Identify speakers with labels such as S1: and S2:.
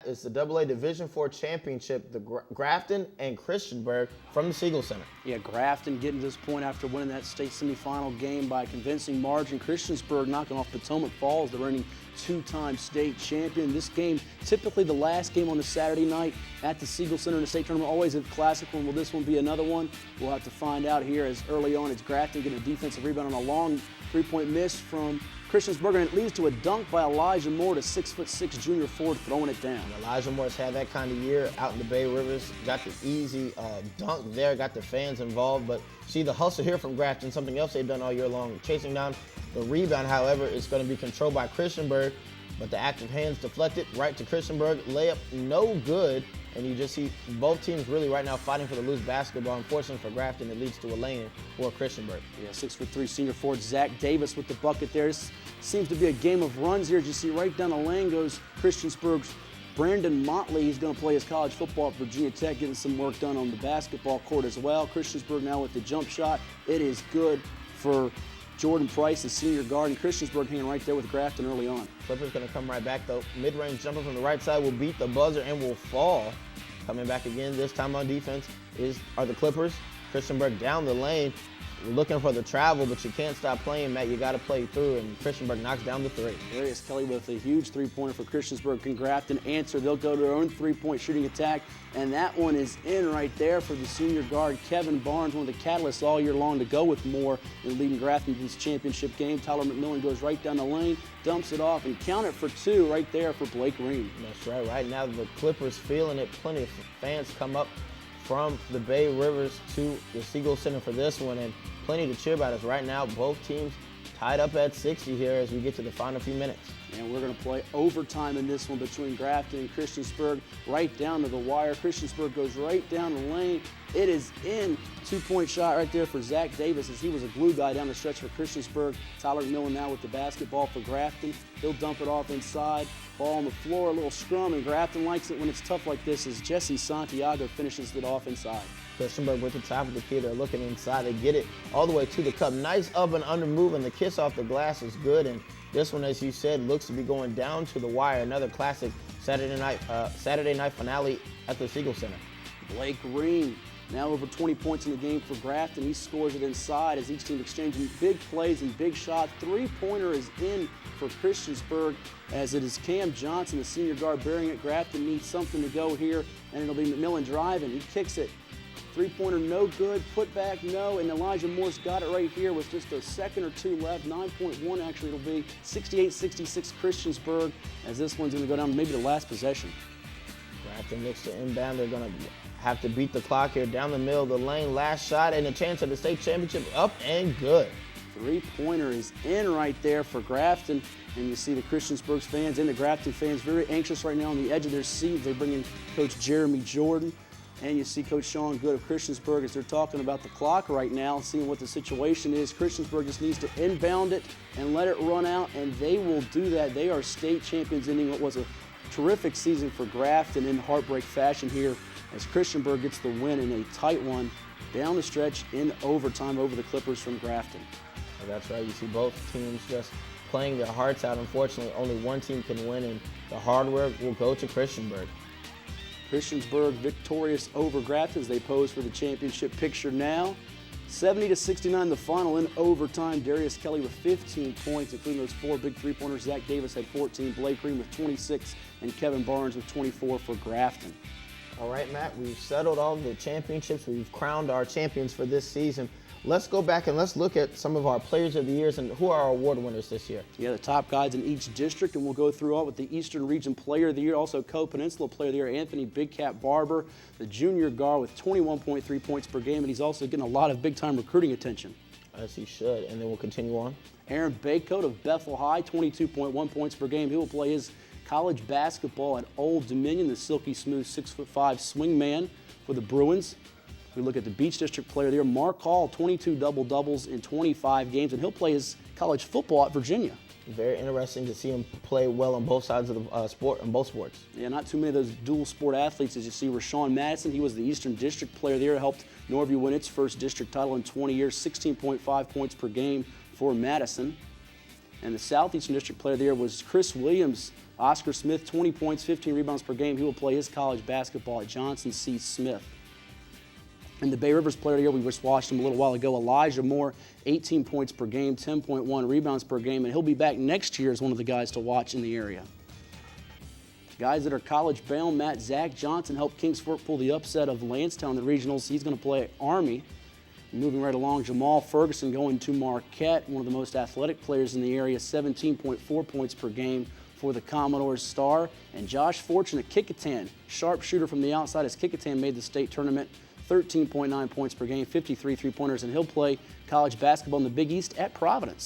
S1: It's the AA Division IV Championship, the Grafton and Christiansburg from the Siegel Center.
S2: Yeah, Grafton getting to this point after winning that state semifinal game by convincing margin. Christiansburg knocking off Potomac Falls, the reigning two-time state champion. This game, typically the last game on the Saturday night at the Siegel Center in the state tournament, always a classic one. Will this one be another one? We'll have to find out here as early on it's Grafton getting a defensive rebound on a long three-point miss from Christiansburg, and it leads to a dunk by Elijah Moore, the 6'6" junior forward, throwing it down.
S1: And Elijah Moore's had that kind of year out in the Bay Rivers. Got the easy dunk there, got the fans involved. But see the hustle here from Grafton, something else they've done all year long. Chasing down the rebound, however, is going to be controlled by Christiansburg. But the active hands deflected right to Christiansburg. Layup no good. And you just see both teams really right now fighting for the loose basketball. Unfortunately for Grafton, it leads to a lane for Christiansburg.
S2: Yeah, 6'3" senior forward Zach Davis with the bucket there. This seems to be a game of runs here. As you see right down the lane goes Christiansburg's Brandon Motley. He's going to play his college football at Virginia Tech, getting some work done on the basketball court as well. Christiansburg now with the jump shot. It is good for Jordan Price, the senior guard, and Christiansburg hanging right there with Grafton early on.
S1: Clippers going to come right back, though. Mid-range jumper from the right side will beat the buzzer and will fall. Coming back again, this time on defense, are the Clippers. Christiansburg down the lane, looking for the travel, but you can't stop playing, Matt. You got to play through, and Christiansburg knocks down the three.
S2: Darius Kelly with a huge three-pointer for Christiansburg. Can Grafton answer? They'll go to their own three-point shooting attack, and that one is in right there for the senior guard, Kevin Barnes, one of the catalysts all year long to go with Moore in leading Grafton to this championship game. Tyler McMillan goes right down the lane, dumps it off, and count it for two right there for Blake Green.
S1: That's right. Right now, the Clippers feeling it. Plenty of fans come up from the Bay Rivers to the Siegel Center for this one, and plenty to cheer about us right now. Both teams tied up at 60 here as we get to the final few minutes.
S2: And we're going to play overtime in this one between Grafton and Christiansburg, right down to the wire. Christiansburg goes right down the lane. It is in. Two-point shot right there for Zach Davis, as he was a glue guy down the stretch for Christiansburg. Tyler Millen now with the basketball for Grafton. He'll dump it off inside. Ball on the floor, a little scrum, and Grafton likes it when it's tough like this as Jesse Santiago finishes it off inside.
S1: Christiansburg with the top of the key. They're looking inside. They get it all the way to the cup. Nice up and under move, and the kiss off the glass is good. And this one, as you said, looks to be going down to the wire. Another classic Saturday night finale at the Siegel Center.
S2: Blake Green now over 20 points in the game for Grafton. He scores it inside as each team exchanging big plays and big shots. Three-pointer is in for Christiansburg, as it is Cam Johnson, the senior guard, bearing it. Grafton needs something to go here, and it'll be McMillan driving. He kicks it. Three-pointer no good, put back no, and Elijah Morse got it right here with just a second or two left. 9.1 actually it'll be. 68-66 Christiansburg, as this one's going to go down to maybe the last possession.
S1: Grafton looks to inbound. They're going to have to beat the clock here down the middle of the lane. Last shot and a chance at the state championship, up and good.
S2: Three-pointer is in right there for Grafton, and you see the Christiansburg fans and the Grafton fans very anxious right now on the edge of their seats. They bring in Coach Jeremy Jordan, and you see Coach Sean Good of Christiansburg as they're talking about the clock right now, seeing what the situation is. Christiansburg just needs to inbound it and let it run out, and they will do that. They are state champions, ending what was a terrific season for Grafton in heartbreak fashion here, as Christiansburg gets the win in a tight one down the stretch in overtime over the Clippers from Grafton.
S1: That's right. You see both teams just playing their hearts out. Unfortunately, only one team can win, and the hard work will go to Christiansburg.
S2: Christiansburg victorious over Grafton as they pose for the championship picture now. 70-69 the final in overtime. Darius Kelly with 15 points, including those four big three-pointers. Zach Davis had 14, Blake Green with 26, and Kevin Barnes with 24 for Grafton.
S1: All right, Matt, we've settled all the championships. We've crowned our champions for this season. Let's go back and let's look at some of our players of the years and who are our award winners this year.
S2: Yeah, the top guys in each district, and we'll go through all with the Eastern Region Player of the Year, also Co-Peninsula Player of the Year, Anthony Big Cat Barber, the junior guard with 21.3 points per game, and he's also getting a lot of big-time recruiting attention.
S1: As he should, and then we'll continue on.
S2: Aaron Baycoat of Bethel High, 22.1 points per game. He will play his college basketball at Old Dominion, the silky smooth 6'5" swing man for the Bruins. We look at the Beach District Player of the Year, Mark Hall, 22 double-doubles in 25 games, and he'll play his college football at Virginia.
S1: Very interesting to see him play well on both sides of the sport, in both sports.
S2: Yeah, not too many of those dual sport athletes as you see. Rashawn Madison, he was the Eastern District Player of the Year, helped Norview win its first district title in 20 years, 16.5 points per game for Madison. And the Southeastern District Player of the Year was Chris Williams. Oscar Smith, 20 points, 15 rebounds per game. He will play his college basketball at Johnson C. Smith. And the Bay Rivers Player of the Year, we just watched him a little while ago, Elijah Moore, 18 points per game, 10.1 rebounds per game, and he'll be back next year as one of the guys to watch in the area. Guys that are college bound, Zach Johnson helped Kingsport pull the upset of Lansdowne in the regionals. He's going to play at Army. Moving right along, Jamal Ferguson going to Marquette, one of the most athletic players in the area, 17.4 points per game for the Commodores star. And Josh Fortune at Kickitan, sharpshooter from the outside as Kickitan made the state tournament, 13.9 points per game, 53 three-pointers, and he'll play college basketball in the Big East at Providence.